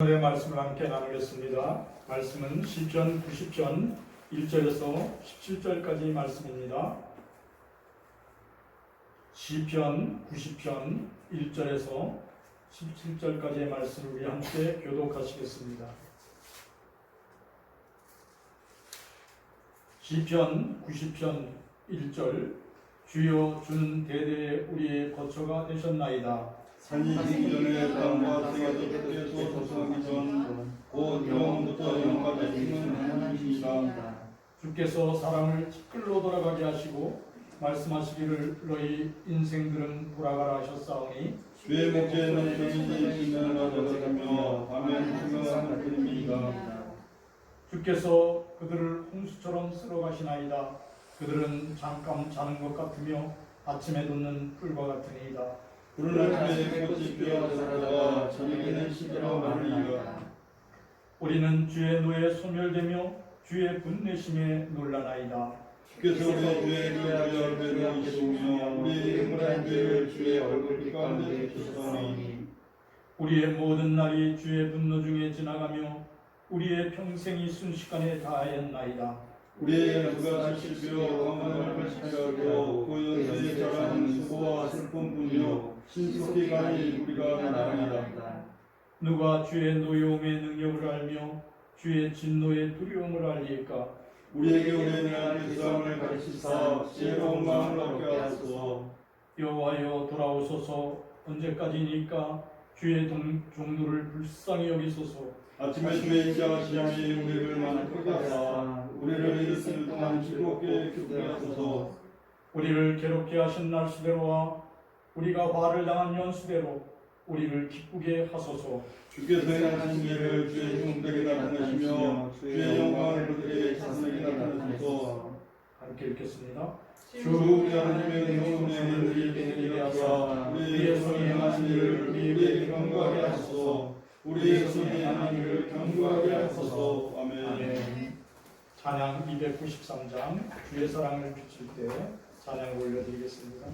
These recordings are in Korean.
오늘의 말씀을 함께 나누겠습니다. 말씀은 시편 90편 1절에서 17절까지 말씀입니다. 시편 90편 1절에서 17절까지의 말씀을 우리 함께 교독하시겠습니다. 시편 90편 1절 주여 주는 대대에 우리의 거처가 되셨나이다. 산이 지기 전에 땅과 세계도 주께서 조성하기 전 곧 영원부터 영원까지 있는 하나님이시다. 주께서 사람을 티끌로 돌아가게 하시고 말씀하시기를 너희 인생들은 돌아가라 하셨사오니 주의 목재는 정인이 있는 가져가며 밤에 투명한 하나님이다. 주께서 그들을 홍수처럼 쓸어가시나이다. 그들은 잠깐 자는 것 같으며 아침에 돋는 꿀과 같으니이다. 푸른 하늘에 꽃이 피어 자라다가 저녁에는 시들어 마르리라. 우리는 주의 노에 소멸되며 주의 분내심에 놀라나이다. 주께서 우리 주의 얼굴을 이시며 우리 흥분한 죄를 주의 얼굴 가운데 주셨사오니 우리의 모든 날이 주의 분노 중에 지나가며 우리의 평생이 순식간에 다하였나이다. 우리의 연수가 70여 강만을 80여 그 연수에 자라는 수고와 슬픔뿐이요 신속히 가니 우리가 나랑이다. 누가 주의 노여움의 능력을 알며 주의 진노의 두려움을 알리까? 우리에게 우리의 불쌍함을 가르치사 지혜로운 마음을 얻게 하소서. 여호와여 돌아오소서. 언제까지니까 주의 종들을 불쌍히 여기소서. 아침에 주의 인자하시니 우리를 만족하게 하사 우리를 일주일 동안 즐겁게 기쁘게 하소서. 우리를 괴롭게 하신 날수대로와 우리가 화를 당한 연수대로 우리를 기쁘게 하소서. 주께서 행하신 일을 주의 종들에게 나타내시며 주의 영광을 그들에게 자세히 나타내소서. 함께 읽겠습니다. 주 우리 하나님의 영혼을 우리에게 하사 우리의 손이 행하신 일을 우리에게 경고하게 하소서. 우리의 손이 행한 일을 경고하게 하소서. 아멘. 아멘. 찬양 293장 주의 사랑을 비칠 때 찬양을 올려드리겠습니다.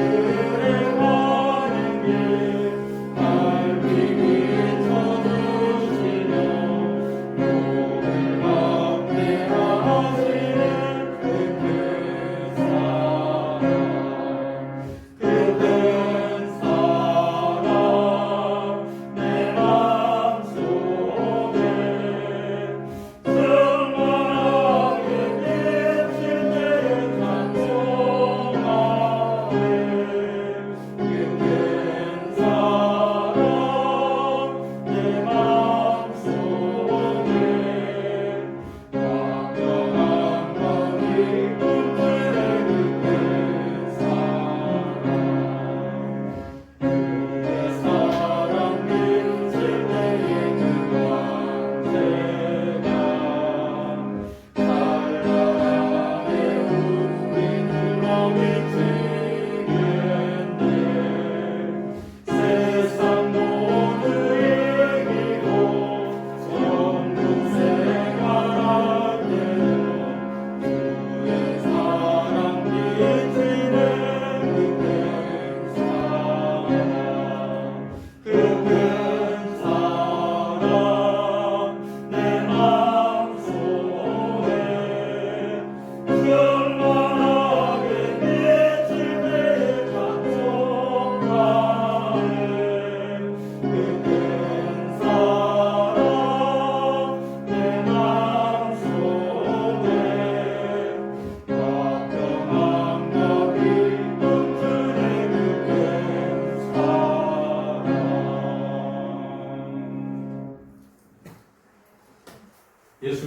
우리들의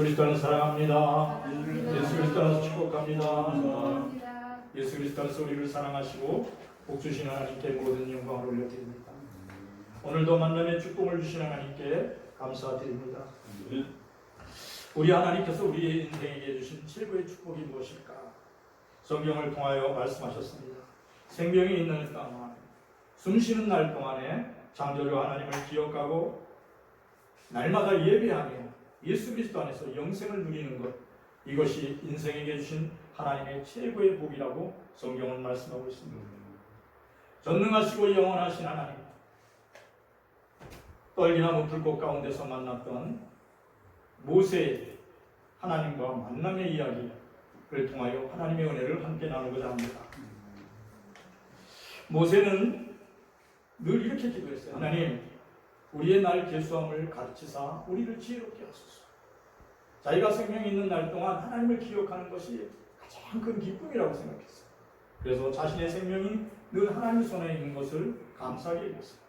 그리스도를 사랑합니다. 예수 그리스도를 축복합니다. 예수 그리스도를 우리를 사랑하시고 복 주신 하나님께 모든 영광을 올려드립니다. 오늘도 만남의 축복을 주신 하나님께 감사드립니다. 우리 하나님께서 우리 인생에게 주신 최고의 축복이 무엇일까? 성경을 통하여 말씀하셨습니다. 생명이 있는 동안, 숨쉬는 날 동안에 창조주 하나님을 기억하고 날마다 예배하며 예수 그리스도 안에서 영생을 누리는 것, 이것이 인생에게 주신 하나님의 최고의 복이라고 성경은 말씀하고 있습니다. 전능하시고 영원하신 하나님, 떨기나무 불꽃 가운데서 만났던 모세의 하나님과 만남의 이야기를 통하여 하나님의 은혜를 함께 나누고자 합니다. 모세는 늘 이렇게 기도했어요. 하나님, 우리의 날 계수함을 가르치사 우리를 지혜롭게 하소서. 자기가 생명이 있는 날 동안 하나님을 기억하는 것이 가장 큰 기쁨이라고 생각했어요. 그래서 자신의 생명이 늘 하나님 손에 있는 것을 감사하게 여겼어요.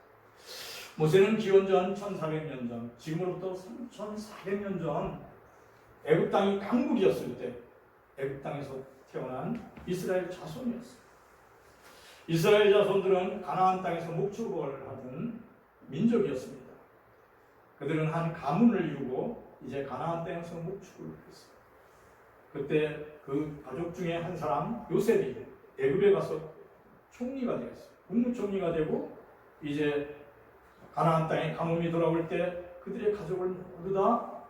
모세는 기원전 1400년 전, 지금으로부터 3400년 전 애굽 땅이 강국이었을 때 애굽 땅에서 태어난 이스라엘 자손이었어요. 이스라엘 자손들은 가나안 땅에서 목축을 하던 민족이었습니다. 그들은 한 가문을 이루고 이제 가나안 땅에서 목축을 했어요. 그때 그 가족 중에 한 사람 요셉이 애굽에 가서 총리가 되었어요. 국무총리가 되고 이제 가나안 땅에 가뭄이 돌아올 때 그들의 가족을 모두 다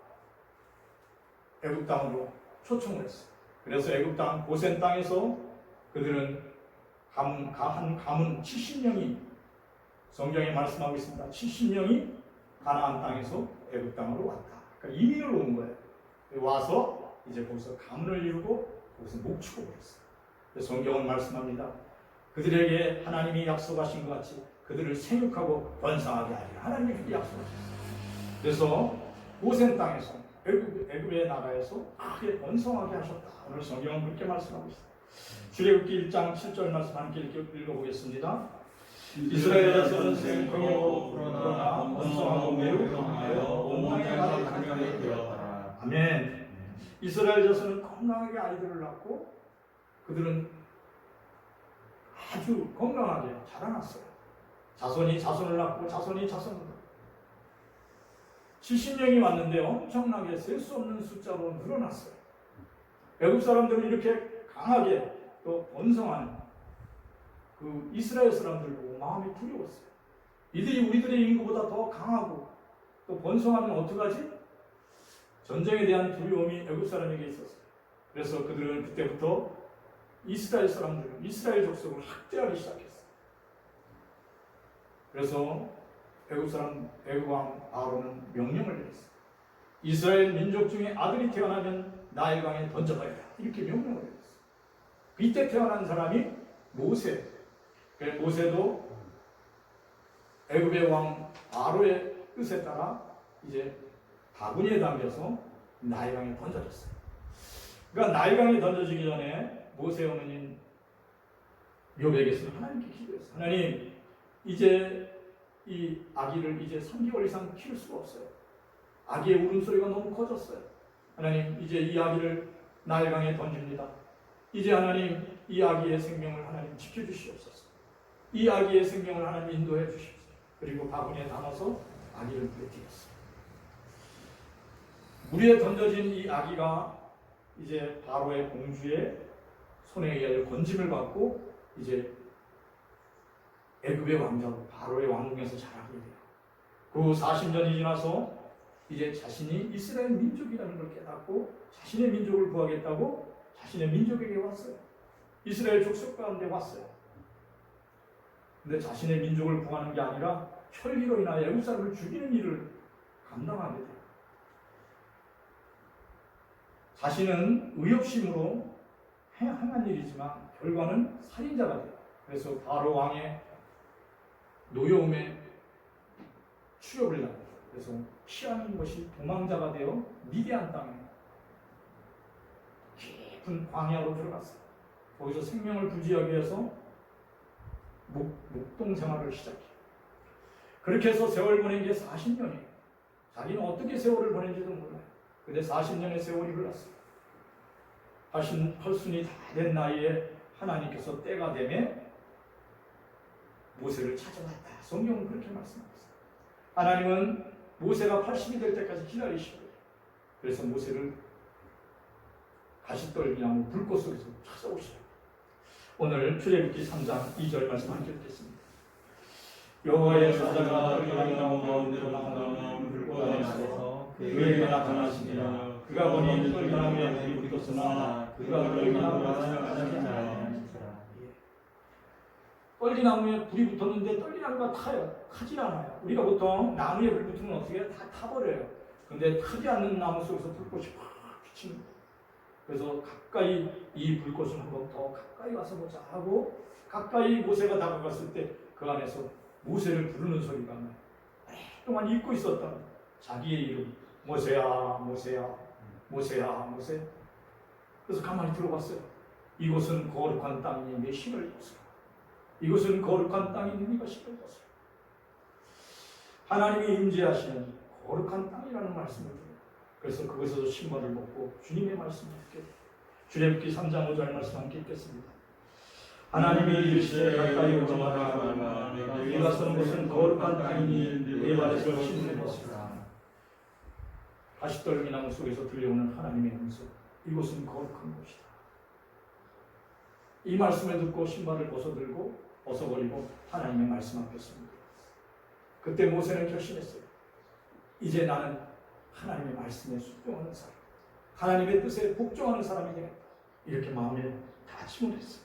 애굽 땅으로 초청을 했어요. 그래서 애굽 땅 고센 땅에서 그들은 한 가문 70명이 성경에 말씀하고 있습니다. 70명이 가나안 땅에서 애굽 땅으로 왔다. 그러니까 이민을 온 거예요. 와서 이제 거기서 가문을 이루고 거기서 목축을 했어요. 성경은 말씀합니다. 그들에게 하나님이 약속하신 것 같이 그들을 생육하고 번성하게 하리라. 하나님이 그렇게 약속하셨어요. 그래서 고센 땅에서 애굽의 나라에서 크게 번성하게 하셨다. 오늘 성경은 그렇게 말씀하고 있어요. 출애굽기 1장 7절 말씀 함께 읽어보겠습니다. 이스라엘 자손은 생육하고 그러나 번성하고 매우 강하여 온 땅에 나라를 강하게 되었다. 아멘. 이스라엘 자손은 건강하게 아이들을 낳고 그들은 아주 건강하게 자라났어요. 자손이 자손을 낳고 자손이 자손을 낳고 70명이 왔는데 엄청나게 셀 수 없는 숫자로 늘어났어요. 애굽 사람들은 이렇게 강하게 또 번성한 그 이스라엘 사람들 보고 마음이 두려웠어요. 이들이 우리들의 인구보다 더 강하고 또 번성하면 어떡하지? 전쟁에 대한 두려움이 애굽 사람에게 있었어요. 그래서 그들은 그때부터 이스라엘 사람들은 이스라엘 족속을 학대하기 시작했어요. 그래서 애굽 왕 아론은 명령을 내렸어요. 이스라엘 민족 중에 아들이 태어나면 나일강에 던져버려라. 이렇게 명령을 내렸어요. 이때 태어난 사람이 모세. 모세도 애굽의 왕 바로의 뜻에 따라 이제 바구니에 담겨서 나일강에 던져졌어요. 그러니까 나일강에 던져지기 전에 모세 어머니는 묘백에서 하나님께 기도했어요. 하나님, 이제 이 아기를 이제 3개월 이상 키울 수가 없어요. 아기의 울음소리가 너무 커졌어요. 하나님, 이제 이 아기를 나일강에 던집니다. 이제 하나님, 이 아기의 생명을 하나님 지켜주시옵소서. 이 아기의 생명을 하나님 인도해 주십시오. 그리고 바구니에 담아서 아기를 물에 띄웠어요. 물에 던져진 이 아기가 이제 바로의 공주의 손에 의하여 건짐을 받고 이제 애굽의 왕자로 바로의 왕궁에서 자라게 돼요. 그 40년이 지나서 이제 자신이 이스라엘 민족이라는 걸 깨닫고 자신의 민족을 구하겠다고 자신의 민족에게 왔어요. 이스라엘 족속 가운데 왔어요. 근데 자신의 민족을 구하는 게 아니라 혈기로 인하여 애굽 사람을 죽이는 일을 감당하게 돼요. 자신은 의협심으로 행한 일이지만 결과는 살인자가 돼요. 그래서 바로 왕의 노여움에 추격을 당해요. 그래서 피하는 것이 도망자가 되어 미디안 땅에 깊은 광야로 들어갔어요. 거기서 생명을 부지하기 위해서 목동 생활을 시작해요. 그렇게 해서 세월 보낸 게 40년이에요. 자기는 어떻게 세월을 보낸지도 몰라요. 근데 40년의 세월이 흘렀어요. 팔순이 다 된 나이에 하나님께서 때가 되매 모세를 찾아왔다. 성경은 그렇게 말씀합니다. 하나님은 모세가 80이 될 때까지 기다리시고, 그래서 모세를 가시떨기나무 불꽃 속에서 찾아오시라. 오늘 출애굽기 3장 2절 말씀 함께 읽겠습니다. 여호와의 사자가 떨기나무 가운데로 나타나는 불꽃 안에서 그에게 나타나시니라. 그가 보니 떨기나무에 불이 붙었으나 그가 떨기나무가 가지 않았느니라. 떨기나무에 불이 붙었는데 떨기나무가 타지 않아요. 우리가 보통 나무에 불 붙으면 어떻게 해요? 다 타버려요. 근데 타지 않는 나무 속에서 불꽃이 확 비치는 거예요. 그래서 가까이 이 불꽃을 한번 더 가까이 와서 보자 하고 가까이 모세가 다가갔을 때 그 안에서 모세를 부르는 소리가 나요. 오랫동안 잊고 있었던 자기의 이름, 모세야 모세야 모세야 모세. 그래서 가만히 들어봤어요. 이곳은 거룩한 땅이니 내 신을 벗으라. 이곳은 거룩한 땅이니 네가 신을 벗으라. 하나님이 임재하시는 거룩한 땅이라는 말씀을 드려요. 그래서 그곳에서 신발을 벗고 주님의 말씀을 듣게 돼요. 출애굽기 3장 5절 말씀 함께 읽겠습니다. 하나님이 이르시되 가까이 오지 마라. 네가 선 곳은 거룩한 땅이니 네 발에서 신을 벗으라. 가시떨기나무 속에서 들려오는 하나님의 음성. 이곳은 거룩한 곳이다. 이 말씀을 듣고 신발을 벗어버리고 하나님의 말씀 앞에 섭니다. 그때 모세는 결심했어요. 이제 나는 하나님의 말씀에 순종하는 사람, 하나님의 뜻에 복종하는 사람이 되겠다. 이렇게 마음에 다짐을 했어요.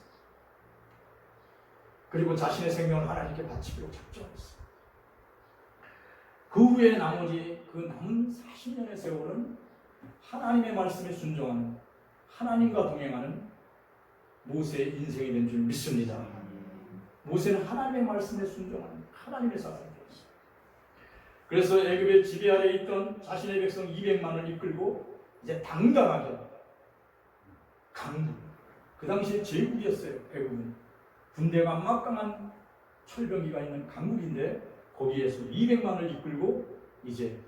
그리고 자신의 생명을 하나님께 바치기로 작정했어요. 그 후에 나머지 그 남은 40년의 세월은 하나님의 말씀에 순종하는, 하나님과 동행하는 모세의 인생이 된 줄 믿습니다. 모세는 하나님의 말씀에 순종하는 하나님의 사람이 되었어요. 그래서 애굽의 지배 아래에 있던 자신의 백성 200만을 이끌고 이제 당당하게 강국, 그 당시에 제국이었어요. 애굽은 군대가 막강한 철병기가 있는 강국인데 거기에서 200만을 이끌고 이제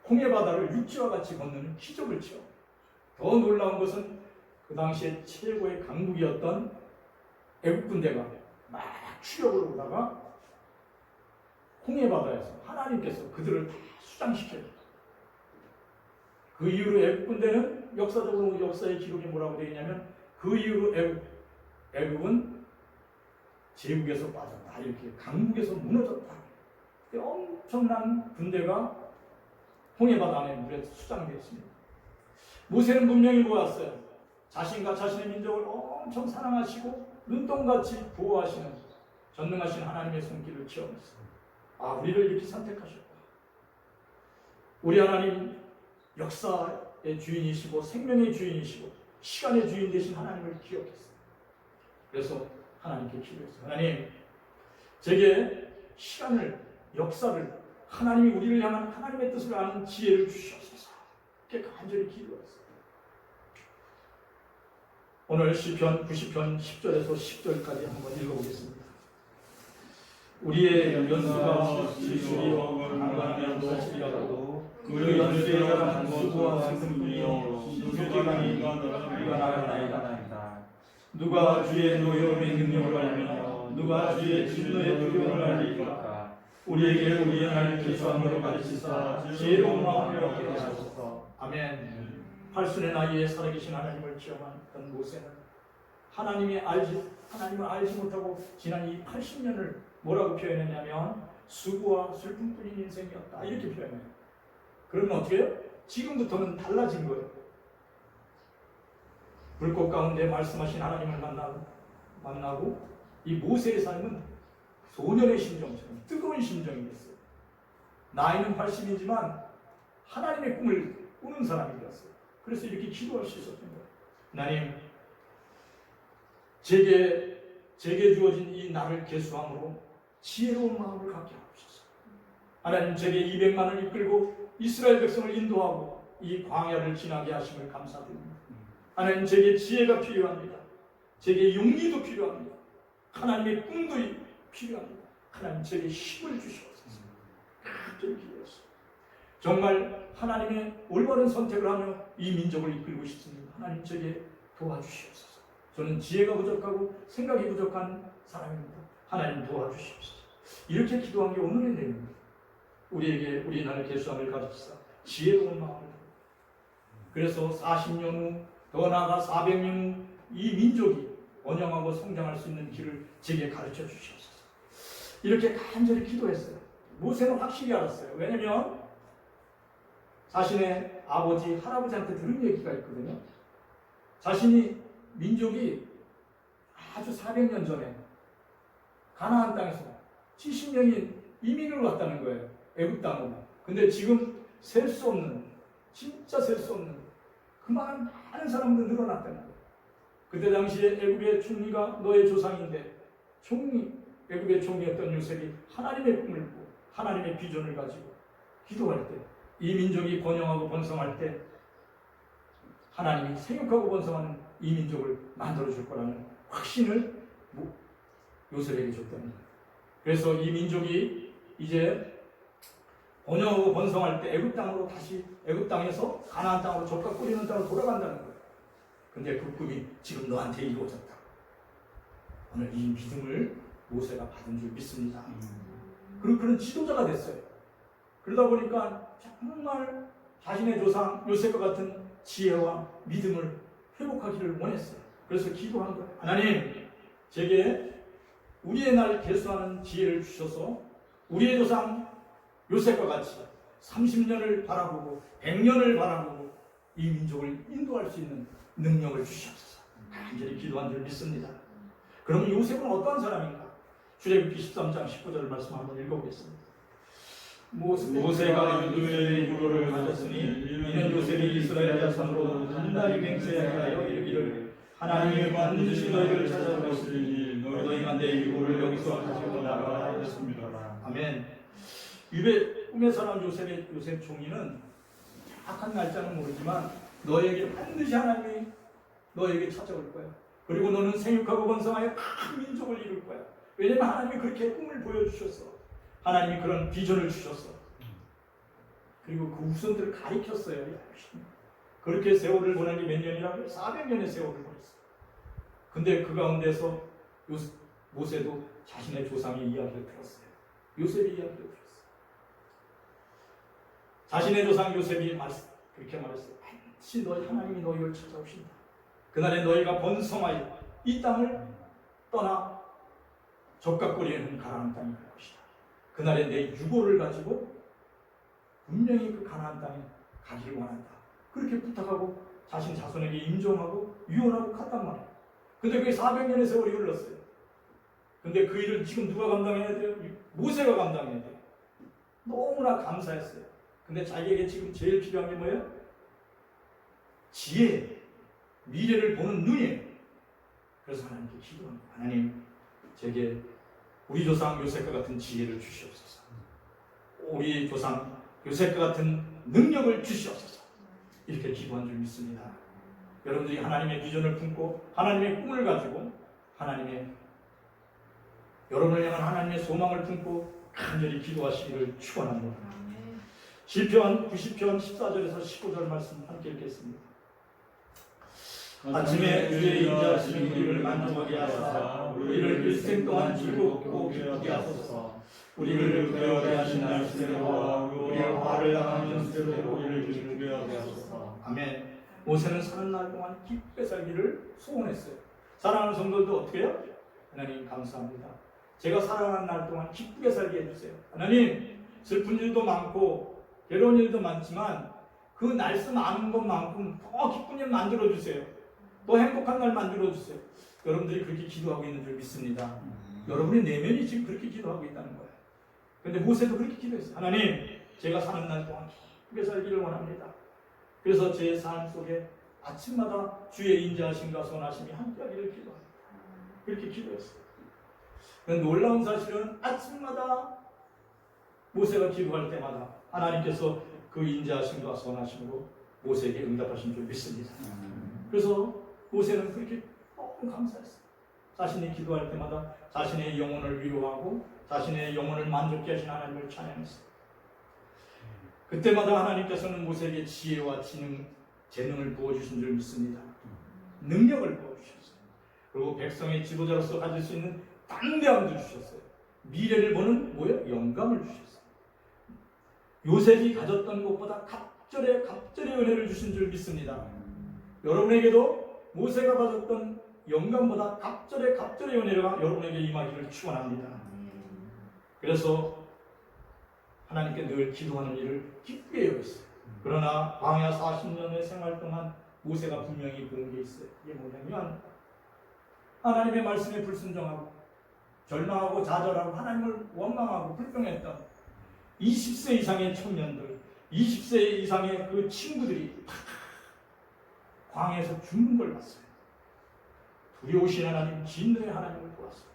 홍해바다를 육지와 같이 건너는 기적을 취합니다. 더 놀라운 것은 그 당시에 최고의 강국이었던 애국 군대가 막 추격을 오다가 홍해바다에서 하나님께서 그들을 다 수장시켜요. 그 이후로 애국 군대는 역사적으로 역사의 기록이 뭐라고 되어 있냐면 그 이후로 애국은 제국에서 빠졌다. 이렇게 강국에서 무너졌다. 엄청난 군대가 홍해바다 안에 물에 수장되었습니다. 모세는 분명히 보았어요. 자신과 자신의 민족을 엄청 사랑하시고 눈동같이 보호하시는 전능하신 하나님의 손길을 체험했어요. 아, 우리를 이렇게 선택하셨다. 우리 하나님 역사의 주인이시고 생명의 주인이시고 시간의 주인 되신 하나님을 기억했어요. 그래서 하나님께 기도했어요. 하나님, 제게 시간을, 역사를, 하나님이 우리를 향한 하나님의 뜻을 아는 지혜를 주시옵소서. 이렇게 간절히 기도했어요. 오늘 시편 90편 10절에서 10절까지 한번 읽어보겠습니다. 우리의 연수가 70이요 강간하면 70이라도 그 연수에 대한 수고와 승승이요 수지간이 우리가 나가나이다. 누가 주의 노여움의 능력을 알며 누가 주의 진노의 두려움을 알리까. 우리에게 우리의 하나님 기초함으로 가르치사 지혜로운 마음을 얻게 하소서. 아멘. 80의 나이에 살아계신 하나님을 체험했던 모세는 하나님을 알지 못하고 지난 이 80년을 뭐라고 표현했냐면 수고와 슬픔뿐인 인생이었다. 이렇게 표현해요. 그러면 어떻게 해요? 지금부터는 달라진 거예요. 불꽃 가운데 말씀하신 하나님을 만나고 이 모세의 삶은 소년의 심정처럼 뜨거운 심정이 됐어요. 나이는 80이지만 하나님의 꿈을 꾸는 사람이 되었어요. 그래서 이렇게 기도할 수 있었던 거예요. 하나님, 제게 주어진 이 나를 계수함으로 지혜로운 마음을 갖게 하옵소서. 하나님, 제게 200만을 이끌고 이스라엘 백성을 인도하고 이 광야를 지나게 하심을 감사드립니다. 하나님, 제게 지혜가 필요합니다. 제게 용기도 필요합니다. 하나님의 꿈도 필요합니다. 하나님, 제게 힘을 주시옵소서. 간절히 기도했어요. 정말 하나님의 올바른 선택을 하며 이 민족을 이끌고 싶습니다. 하나님 저에게 도와주시옵소서. 저는 지혜가 부족하고 생각이 부족한 사람입니다. 하나님 도와주시옵소서. 이렇게 기도한 게 오늘의 내용입니다. 우리에게 우리 나라의 개수함을 가르치사 지혜로운 마음을. 그래서 40년 후, 더 나아가 400년 후 이 민족이 번영하고 성장할 수 있는 길을 제게 가르쳐 주시옵소서. 이렇게 간절히 기도했어요. 모세는 확실히 알았어요. 왜냐면 자신의 아버지, 할아버지한테 들은 얘기가 있거든요. 자신이 민족이 아주 400년 전에 가나안 땅에서 70년이 이민을 왔다는 거예요. 애굽 땅으로. 근데 지금 셀 수 없는, 진짜 셀 수 없는 그만한 많은 사람들 늘어났다는 거예요. 그때 당시에 애굽의 총리가 너의 조상인데 애굽의 총리였던 요셉이 하나님의 꿈을 꾸고 하나님의 비전을 가지고 기도할 때 이 민족이 번영하고 번성할 때 하나님이 생육하고 번성하는 이 민족을 만들어줄 거라는 확신을 요셉에게 줬다는 거예요. 그래서 이 민족이 이제 번영하고 번성할 때 애굽 땅으로 다시 애굽 땅에서 가나안 땅으로 족각 꾸리는 땅으로 돌아간다는 거예요. 근데 그 꿈이 지금 너한테 이루어졌다. 오늘 이 믿음을 모세가 받은 줄 믿습니다. 그리고 그런 지도자가 됐어요. 그러다 보니까 정말 자신의 조상 요셉과 같은 지혜와 믿음을 회복하기를 원했어요. 그래서 기도한 거예요. 하나님, 제게 우리의 날 계수하는 지혜를 주셔서 우리의 조상 요셉과 같이 30년을 바라보고 100년을 바라보고 이 민족을 인도할 수 있는 능력을 주시옵소서. 간절히 기도한 줄 믿습니다. 그러면 요셉은 어떠한 사람인가? 출애굽기 13장 19절 말씀 한번 읽어보겠습니다. 모세가 유두의 유로를 가졌으니 이는 요셉이 이스라엘 자손으로 단단히 맹세하여 이르기를 하나님이 반드시 너희를 찾아오시리니 너희가 내 유고를 여기서 가지고 나가라 하였습니다. 아멘. 꿈에 사람 요셉 총리는 정확한 날짜는 모르지만 너에게 반드시 하나님이 너에게 찾아올 거야. 그리고 너는 생육하고 번성하여 큰 민족을 이룰 거야. 왜냐면 하나님이 그렇게 꿈을 보여주셨어. 하나님이 그런 비전을 주셨어. 그리고 그 후손들을 가리켰어요. 그렇게 세월을 보낸 게 몇 년이라고요? 400년의 세월을 보냈어. 근데 그 가운데서 모세도 자신의 조상의 이야기를 들었어요. 요셉의 이야기를 들었어요. 자신의 조상 요셉이 그렇게 말했어요. 반드시 하나님이 너희를 찾아오신다. 그날에 너희가 번성하여 이 땅을 떠나 적각거리는 가나안 땅이 될 것이다. 그날에 내 유고를 가지고 분명히 그 가나안 땅에 가기를 원한다. 그렇게 부탁하고 자신 자손에게 임종하고 유언하고 갔단 말이에요. 근데 그게 400년의 세월이 흘렀어요. 근데 그 일을 지금 누가 감당해야 돼요? 모세가 감당해야 돼요. 너무나 감사했어요. 근데 자기에게 지금 제일 필요한 게 뭐예요? 지혜, 미래를 보는 눈이에요. 그래서 하나님께 기도합니다. 하나님, 제게 우리 조상 요셉과 같은 지혜를 주시옵소서. 우리 조상 요셉과 같은 능력을 주시옵소서. 이렇게 기도한 줄 믿습니다. 여러분들이 하나님의 비전을 품고 하나님의 꿈을 가지고 여러분을 향한 하나님의 소망을 품고 간절히 기도하시기를 축원합니다. 시편 90편 14절에서 15절 말씀 함께 읽겠습니다. 아침에 주의 인자하심이 우리를 만족하게 하사 우리를 일생 동안 즐겁고 기쁘게 하소서. 우리를 괴하게 하신 날수대로와 우리의 화를 당한 연수대로 우리를 기쁘게 하게 하소서. 아멘. 모세는 사는 날 동안 기쁘게 살기를 소원했어요. 사랑하는 성도들도 어떻게 해요? 하나님 감사합니다. 제가 살아가는 날 동안 기쁘게 살게 해주세요. 하나님, 슬픈 일도 많고 괴로운 일도 많지만 그 날수 많은 것만큼 더 기쁜 일 만들어주세요. 더 행복한 날 만들어주세요. 여러분들이 그렇게 기도하고 있는 줄 믿습니다. 여러분의 내면이 지금 그렇게 기도하고 있다는 거예요. 근데 모세도 그렇게 기도했어요. 하나님, 제가 사는 날 동안 기쁘게 살기를 원합니다. 그래서 제 삶 속에 아침마다 주의 인자하심과 선하심이 함께하기를 기도합니다. 그렇게 기도했어요. 놀라운 사실은 아침마다 모세가 기도할 때마다 하나님께서 그 인자하심과 선하심으로 모세에게 응답하신 줄 믿습니다. 그래서 모세는 그렇게 너무 감사했어요. 자신이 기도할 때마다 자신의 영혼을 위로하고 자신의 영혼을 만족케 하신 하나님을 찬양했어요. 그때마다 하나님께서는 모세에게 지혜와 재능을 부어주신 줄 믿습니다. 능력을 부어주셨어요. 그리고 백성의 지도자로서 가질 수 있는 담대함도 주셨어요. 미래를 보는 영감을 주셨어요. 요셉이 가졌던 것보다 갑절의 은혜를 주신 줄 믿습니다. 여러분에게도 모세가 가졌던 영감보다 갑절의 은혜가 여러분에게 임하기를 축원합니다. 그래서 하나님께 늘 기도하는 일을 기쁘게 여겼어요. 그러나 광야 40년의 생활 동안 모세가 분명히 본 게 있어요. 이게 뭐냐면 하나님의 말씀에 불순종하고 절망하고 좌절하고 하나님을 원망하고 불평했던 20세 이상의 청년들, 20세 이상의 그 친구들이 다 광야에서 죽는 걸 봤어요. 두려우신 하나님, 진노의 하나님을 보았어요.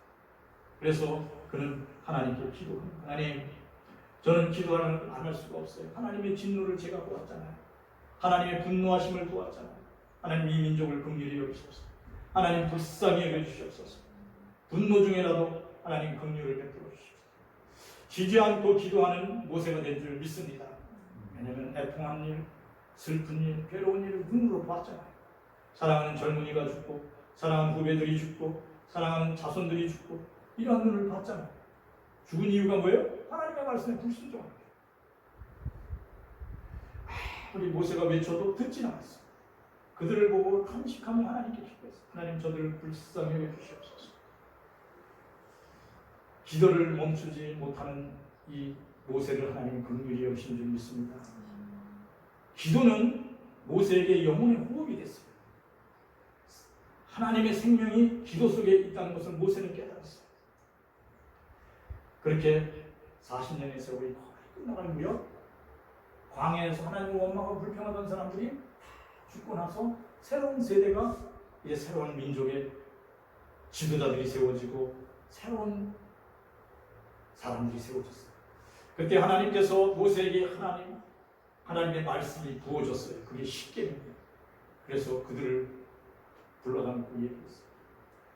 그래서 그는 하나님께 기도합니다. 하나님, 저는 기도를 안 할 수가 없어요. 하나님의 진노를 제가 보았잖아요. 하나님의 분노하심을 보았잖아요. 하나님 이 민족을 긍휼히 여기소서. 하나님 불쌍히 여겨주시옵소서. 분노 중에라도 하나님 긍휼을 베풀어 주시옵소서. 쉬지 않고 기도하는 모세가 된 줄 믿습니다. 왜냐하면 애통한 일, 슬픈 일, 괴로운 일을 눈으로 봤잖아요. 사랑하는 젊은이가 죽고, 사랑하는 후배들이 죽고, 사랑하는 자손들이 죽고, 이러한 눈을 봤잖아요. 죽은 이유가 뭐예요? 하나님의 말씀에 불순종한 거예요. 우리 모세가 외쳐도 듣지 않았어요. 그들을 보고 탄식하며 하나님께 기도했어요. 하나님, 저들을 불쌍히 여겨주시옵소서. 기도를 멈추지 못하는 이 모세를 하나님 긍휼히 여기신 줄 믿습니다. 기도는 모세에게 영혼의 호흡이 됐어요. 하나님의 생명이 기도 속에 있다는 것을 모세는 깨달았어요. 그렇게 40년의 세월이 거의 끝나가는 무렵 광야에서 하나님을 원망하고 불평하던 사람들이 다 죽고 나서 새로운 세대가 이제 새로운 민족의 지도자들이 세워지고 새로운 사람들이 세워졌어요. 그때 하나님께서 모세에게 하나님의 말씀이 부어졌어요. 그게 십계명이에요. 그래서 그들을 불러담고 얘기했어요.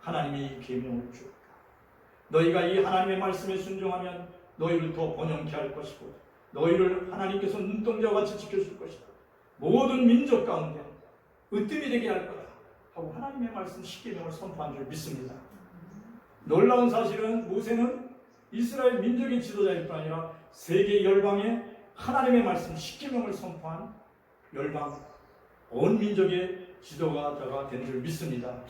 하나님이 이 계명을 주었다. 너희가 이 하나님의 말씀에 순종하면 너희를 더 번영케 할 것이고 너희를 하나님께서 눈동자와 같이 지켜줄 것이다. 모든 민족 가운데 으뜸이 되게 할 거다 하고 하나님의 말씀 십계명을 선포한 줄 믿습니다. 놀라운 사실은 모세는 이스라엘 민족의 지도자일 뿐 아니라 세계 열방에 하나님의 말씀 십계명을 선포한 열방 온 민족의 지도자가 된 줄 믿습니다.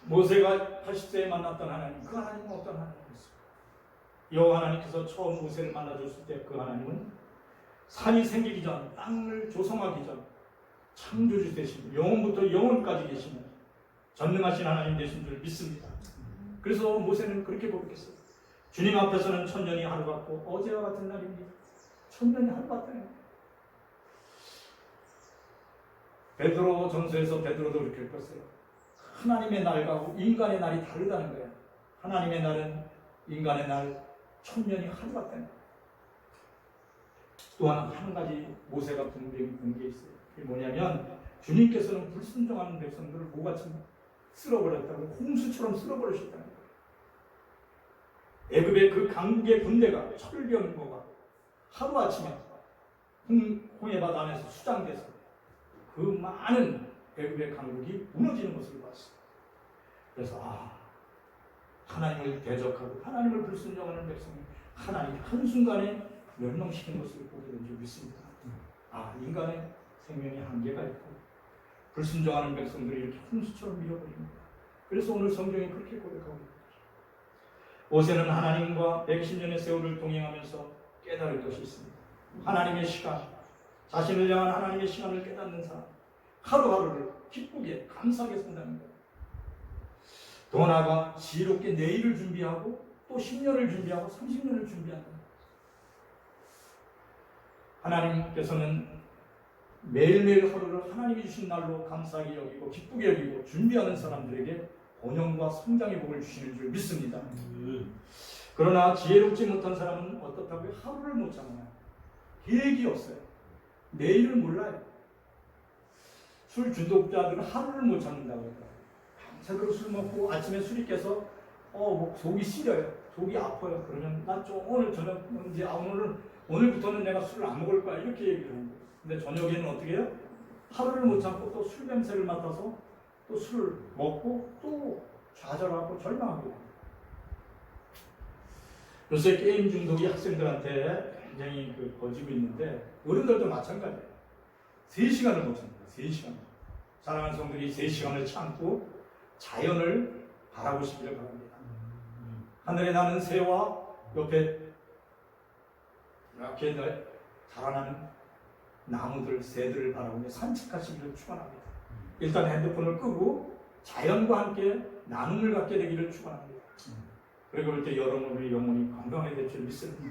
모세가 80세에 만났던 하나님, 그 하나님은 어떤 하나님이었습니까? 여호와 하나님께서 처음 모세를 만나줬을 때 그 하나님은 산이 생기기 전, 땅을 조성하기 전 창조주 되시고 영원부터 영원까지 계시는 전능하신 하나님 되신 줄 믿습니다. 그래서 모세는 그렇게 고백했어요. 주님 앞에서는 천년이 하루 같고 어제와 같은 날입니다. 천년이 하루 같다는 거예요. 베드로 전서에서 베드로도 그렇게 했어요. 하나님의 날과 인간의 날이 다르다는 거예요. 하나님의 날은 인간의 날 천년이 하루 같다는 거예요. 또한 한 가지 모세가 분명히 본 게 있어요. 그게 뭐냐면 주님께서는 불순종하는 백성들을 모같이 쓸어버렸다고 홍수처럼 쓸어버리셨다는 거예요. 애굽의 그 강국의 군대가 철병거가 하루아침에 홍해바다 안에서 수장돼서 그 많은 애굽의 강국이 무너지는 것을 봤어요. 그래서 하나님을 대적하고 하나님을 불순종하는 백성이 하나님 한순간에 멸망시킨 것을 보게 된 줄 믿습니다. 인간의 생명에 한계가 있고 불순종하는 백성들이 이렇게 홍수처럼 밀어버립니다. 그래서 오늘 성경이 그렇게 고백하고 있습니다. 모세는 하나님과 120년의 세월을 동행하면서 깨달을 것이 있습니다. 하나님의 시간, 자신을 향한 하나님의 시간을 깨닫는 사람, 하루하루를 기쁘게 감사하게 산다는 거예요. 더 나아가 지혜롭게 내일을 준비하고 또 10년을 준비하고 30년을 준비한다. 하나님께서는 매일매일 하루를 하나님이 주신 날로 감사하게 여기고 기쁘게 여기고 준비하는 사람들에게 번영과 성장의 복을 주시는 줄 믿습니다. 그러나 지혜롭지 못한 사람은 어떻다고요? 하루를 못 참아요. 계획이 없어요. 내일을 몰라요. 술 중독자들은 하루를 못 참는다고 해요. 새벽으로 술 먹고 아침에 술이 깨서 속이 시려요. 속이 아파요. 그러면 난 좀 오늘 저녁 이제 오늘부터는 내가 술을 안 먹을 거야 이렇게 얘기를 하는 거예요. 근데 저녁에는 어떻게 해요? 하루를 못 참고 또 술 냄새를 맡아서 또 술을 먹고 또 좌절하고 절망하게 됩니다. 요새 게임 중독이 학생들한테 굉장히 퍼지고 있는데 어른들도 마찬가지예요. 3시간을 못 참니다. 3시간. 사랑하는 성들이 3시간을 참고 자연을 바라보시기를 바랍니다. 하늘에 나는 새와 옆에 이렇게 자라나는 나무들, 새들을 바라보며 산책하시기를 축원합니다. 일단 핸드폰을 끄고 자연과 함께 나눔을 갖게 되기를 축원합니다. 그리고 그럴 때 여러분의 영혼이 건강해질 줄 믿습니다.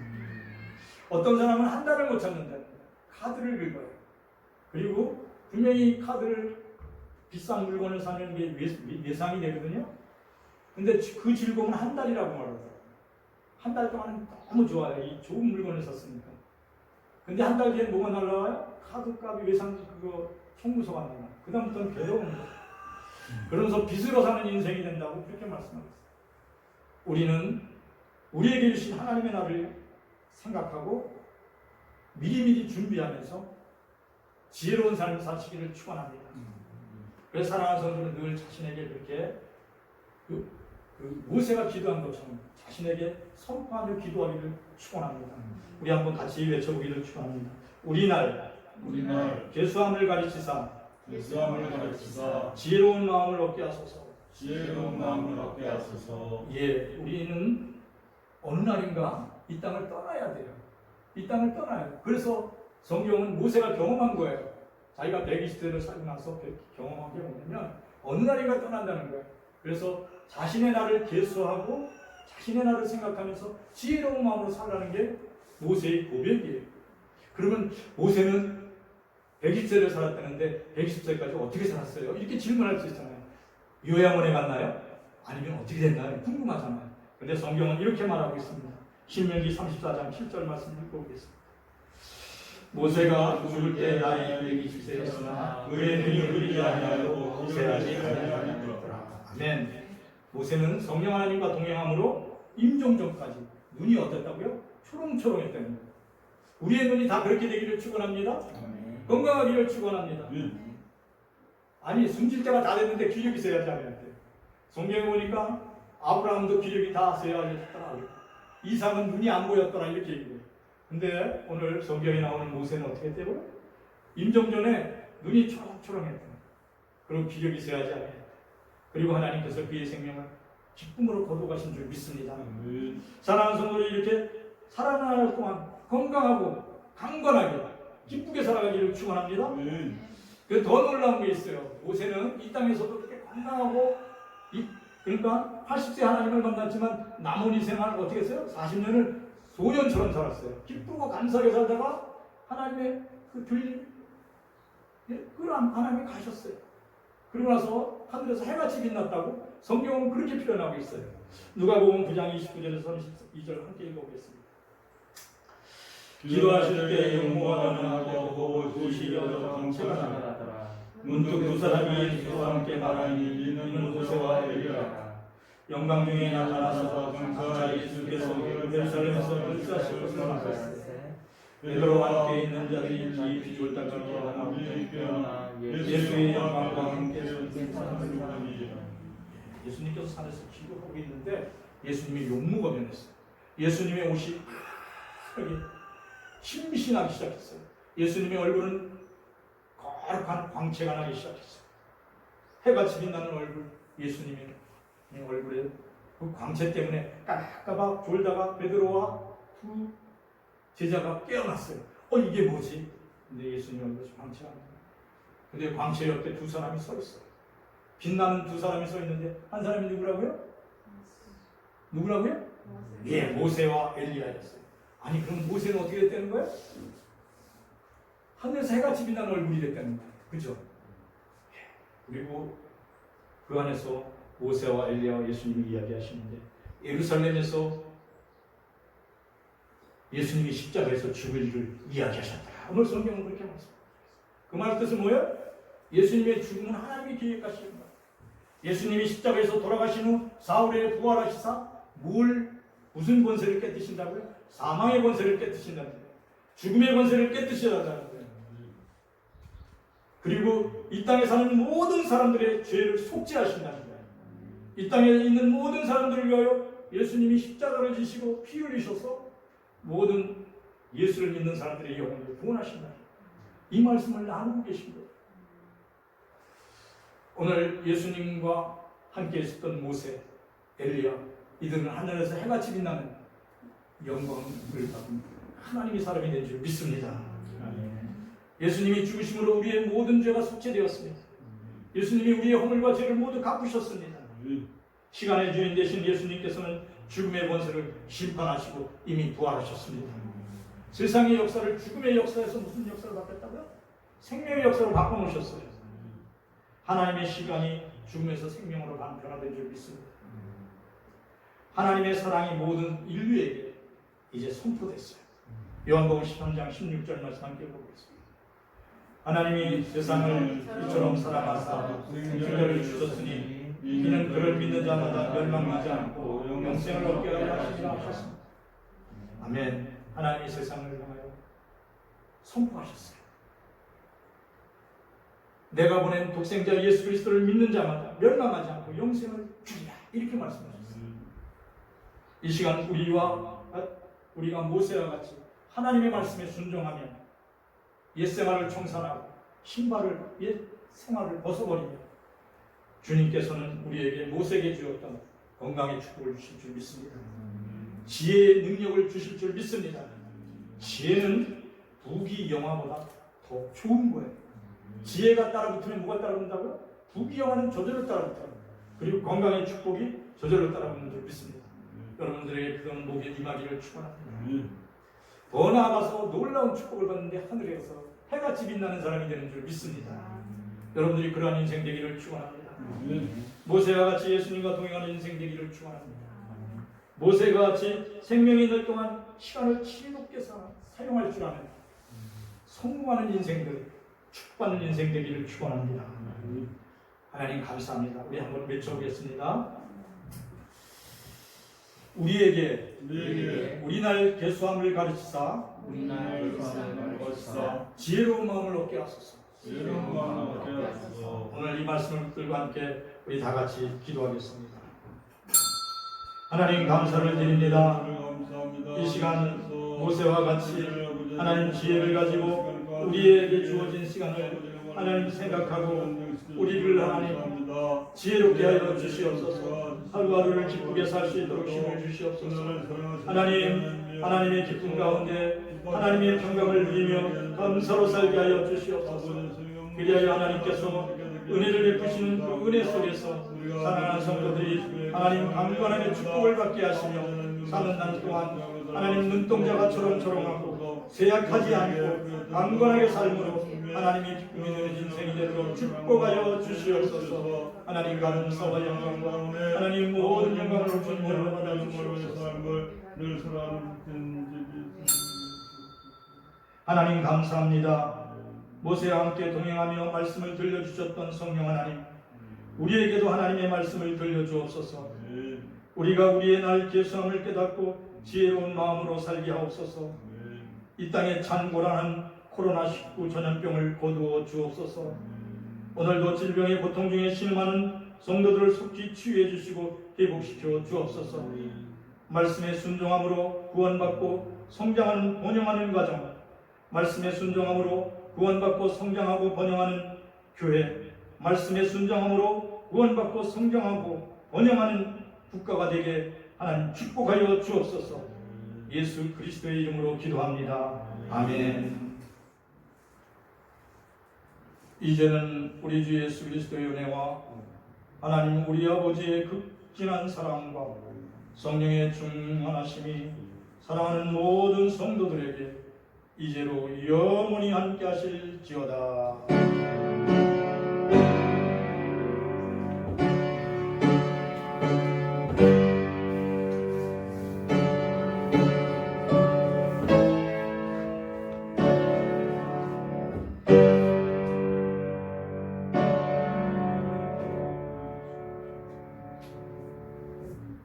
어떤 사람은 한 달을 못 참는다는 거예요. 카드를 긁어요. 그리고 분명히 카드를 비싼 물건을 사는 게 예상이 되거든요. 근데 그 즐거움은 한 달이라고 말하더라고요. 한 달 동안 너무 좋아요. 이 좋은 물건을 샀으니까. 근데 한 달 뒤에 뭐가 날라와요? 카드값이 외상 그거 청구서가 날라와요. 그 다음부터는 괴로운 거예요. 그러면서 빚으로 사는 인생이 된다고 그렇게 말씀하고 있어요. 우리는 우리에게 주신 하나님의 날을 생각하고 미리미리 준비하면서 지혜로운 삶을 사시기를 축원합니다. 그래서 사랑하는 성도는 늘 자신에게 그렇게 모세가 기도한 것처럼 자신에게 선포하며 기도하기를 축원합니다. 우리 한번 같이 외쳐보기를 축원합니다. 우리날 죄수함을 가르치사 지혜로운 마음을 얻게 하소서. 예, 우리는 어느 날인가 이 땅을 떠나야 돼요. 이 땅을 떠나요. 그래서 성경은 모세가 경험한 거예요. 자기가 120세를 살고 나서 경험한 게 뭐냐면 어느 날인가 떠난다는 거예요. 그래서 자신의 날을 계수하고 자신의 날을 생각하면서 지혜로운 마음으로 살라는 게 모세의 고백이에요. 그러면 모세는 120세를 살았다는데 120세까지 어떻게 살았어요? 이렇게 질문할 수 있잖아요. 요양원에 갔나요? 아니면 어떻게 됐나요? 궁금하잖아요. 근데 성경은 이렇게 말하고 있습니다. 신명기 34장 7절 말씀 읽어보겠습니다. 모세가 죽을 때 나이 120세였으나 그의 눈이 흐리지 아니하였고 고세하지 아니하였더라. 아멘. 모세는 성령 하나님과 동행함으로 임종전까지 눈이 어땠다고요? 초롱초롱했다는 거예요. 우리의 눈이 다 그렇게 되기를 축원합니다. 건강하기를 축원합니다. 아니 숨질 때가 다 됐는데 기력이 세야지 않았대요. 성경에 보니까 아브라함도 기력이 다 세야했더라. 이삭은 눈이 안 보였더라 이렇게 얘기해요. 근데 오늘 성경에 나오는 모세는 어떻게 했대요? 임종전에 눈이 초롱초롱했대요. 그리고 기력이 세야지 않았대요. 그리고 하나님께서 그의 생명을 기쁨으로 거둬가신 줄 믿습니다. 사랑하는 성도들이 이렇게 살아날 동안 건강하고 강건하게 기쁘게 살아가기를 축원합니다. 그래서 더 놀라운 게 있어요. 모세는 이 땅에서도 그렇게 건강하고 그러니까 80세 하나님을 만났지만 남은 이 생활을 어떻게 했어요? 40년을 소년처럼 살았어요. 기쁘고 감사하게 살다가 하나님의 하나님이 가셨어요. 그러고 나서 하늘에서 해같이 빛났다고 성경은 그렇게 표현하고 있어요. 누가복음 9장 29절에서 32절 함께 읽어보겠습니다. 기도하실 때 용모가 가능하고 도시 여러 정체가 나타나더라. 문득 두 사람이 예수와 함께 말하니 이는 모세와 엘리야라. 영광 중에 나타나서 장차 예수께서 예루살렘에서 일사시고 나타나셨으니 베드로와 함께 있는 자들이 깊이 졸다기게 하나 예수의 영광과 함께 예수님께서 산에서 기도하고 있는데 예수님이 용무가 변했어요. 예수님의 옷이 신비신하기 시작했어요. 예수님의 얼굴은 거룩한 광채가 나기 시작했어요. 해같이 빛나는 얼굴, 예수님의 얼굴에 그 광채 때문에 까박까박 졸다가 베드로와 두 제자가 깨어났어요. 이게 뭐지? 근데 예수님 얼굴에 광채가 나요. 근데 광채 옆에 두 사람이 서 있어요. 빛나는 두 사람이 서 있는데 한 사람이 누구라고요? 누구라고요? 예, 모세와 엘리야였어요. 아니 그럼 모세는 어떻게 됐다는 거예요? 하늘에서 해같이 빛나는 얼굴이 됐다는 거예요. 그죠? 그리고 그 안에서 모세와 엘리야와 예수님이 이야기하시는데 예루살렘에서 예수님이 십자가에서 죽을 일을 이야기하셨다. 오늘 성경은 그렇게 말씀합니다. 그 말 뜻은 뭐예요? 예수님의 죽음은 하나님이 계획하시는 거예요. 예수님이 십자가에서 돌아가신 후 사흘에 부활하시사 뭘 무슨 권세를 깨뜨신다고요? 사망의 권세를 깨뜨신다는 거예요. 죽음의 권세를 깨뜨셔야 한다는 거예요. 그리고 이 땅에 사는 모든 사람들의 죄를 속죄하신다는 거예요. 이 땅에 있는 모든 사람들을 위하여 예수님이 십자가를 지시고 피 흘리셔서 모든 예수를 믿는 사람들의 영혼을 구원하신다. 이 말씀을 나누고 계신 거예요. 오늘 예수님과 함께 있었던 모세, 엘리야, 이들은 하늘에서 해같이 빛나는 영광을 받은 하나님의 사람이 된 줄 믿습니다. 예수님이 죽으심으로 우리의 모든 죄가 속죄되었습니다. 예수님이 우리의 허물과 죄를 모두 갚으셨습니다. 시간의 주인 되신 예수님께서는 죽음의 권세를 심판하시고 이미 부활하셨습니다. 세상의 역사를 죽음의 역사에서 무슨 역사를 바꿨다고요? 생명의 역사로 바꿔놓으셨어요. 하나님의 시간이 죽음에서 생명으로 변화된 줄 믿습니다. 하나님의 사랑이 모든 인류에게 이제 선포됐어요. 요한복음 13장 16절 말씀 함께 보겠습니다. 하나님이 세상을 이처럼 사랑하사 생명을 주셨으니 이는 그를 믿는 자마다 멸망하지 않고 영생을 얻게 하려 하시리라 하셨습니다. 아멘. 하나님이 세상을 향하여 선포하셨어요. 내가 보낸 독생자 예수 그리스도를 믿는 자마다 멸망하지 않고 영생을 주리라, 이렇게 말씀하셨어요. 이 시간 우리가 모세와 같이 하나님의 말씀에 순종하면 옛 생활을 청산하고 신발을 옛 생활을 벗어버리며 주님께서는 우리에게 모세에게 주었던 건강의 축복을 주실 줄 믿습니다. 지혜의 능력을 주실 줄 믿습니다. 지혜는 부귀 영화보다 더 좋은 거예요. 지혜가 따라붙으면 뭐가 따라붙는다고요? 부귀 영화는 저절로 따라붙어요. 그리고 건강의 축복이 저절로 따라붙는 줄 믿습니다. 여러분들에게 그런 복이 임하기를 축원합니다. 더 나아가서 놀라운 축복을 받는데 하늘에서 해같이 빛나는 사람이 되는 줄 믿습니다. 여러분들이 그러한 인생 되기를 축원합니다. 모세와 같이 예수님과 동행하는 인생 되기를 축원합니다. 모세가 같이 생명이 있는 동안 시간을 지혜롭게 사용할 줄 아는 성공하는 인생들, 축복받는 인생 되기를 축원합니다. 하나님 감사합니다. 우리 한번 외쳐보겠습니다. 우리에게 우리날 개수함을 가르치사 지혜로운 마음을 얻게 하소서. 오늘 이 말씀을 붙들고 함께 우리 다 같이 기도하겠습니다. 하나님 감사를 드립니다. 이 시간 모세와 같이 하나님 지혜를 가지고 우리에게 주어진 시간을 하나님 생각하고 우리를 하나님 지혜롭게 하여 주시옵소서. 하루하루를 기쁘게 살 수 있도록 힘을 주시옵소서. 하나님의 기쁨 가운데 하나님의 평강을 누리며 감사로 살게 하여 주시옵소서. 그리하여 하나님께서 은혜를 베푸시는 그 은혜 속에서 사랑하는 성도들이 하나님 강건하게 축복을 받게 하시며 사는 날 동안 하나님 눈동자가 초롱초롱하고 쇠약하지 않고 강건하게 삶으로 하나님의 기쁨이 되는 인생이 되도록 축복하여 주시옵소서. 하나님 감사와 영광과 하나님 모든 영광을 존재로 받아 주시옵소서. 하나님 감사합니다. 모세와 함께 동행하며 말씀을 들려주셨던 성령 하나님, 우리에게도 하나님의 말씀을 들려주옵소서. 우리가 우리의 날 계수함을 깨닫고 지혜로운 마음으로 살게 하옵소서. 이 땅에 찬고라는 코로나19 전염병을 거두어 주옵소서. 오늘도 질병의 고통 중에 신음하는 성도들을 속히 치유해 주시고 회복시켜 주옵소서. 말씀에 순종함으로 구원받고 성장하는 번영하는 가정, 말씀에 순종함으로 구원받고 성장하고 번영하는 교회, 말씀에 순종함으로 구원받고 성장하고 번영하는 국가가 되게 하나님 축복하여 주옵소서. 예수 그리스도의 이름으로 기도합니다. 아멘. 이제는 우리 주 예수 그리스도의 은혜와 하나님 우리 아버지의 극진한 사랑과 성령의 충만하심이 사랑하는 모든 성도들에게 이제로 영원히 함께 하실지어다.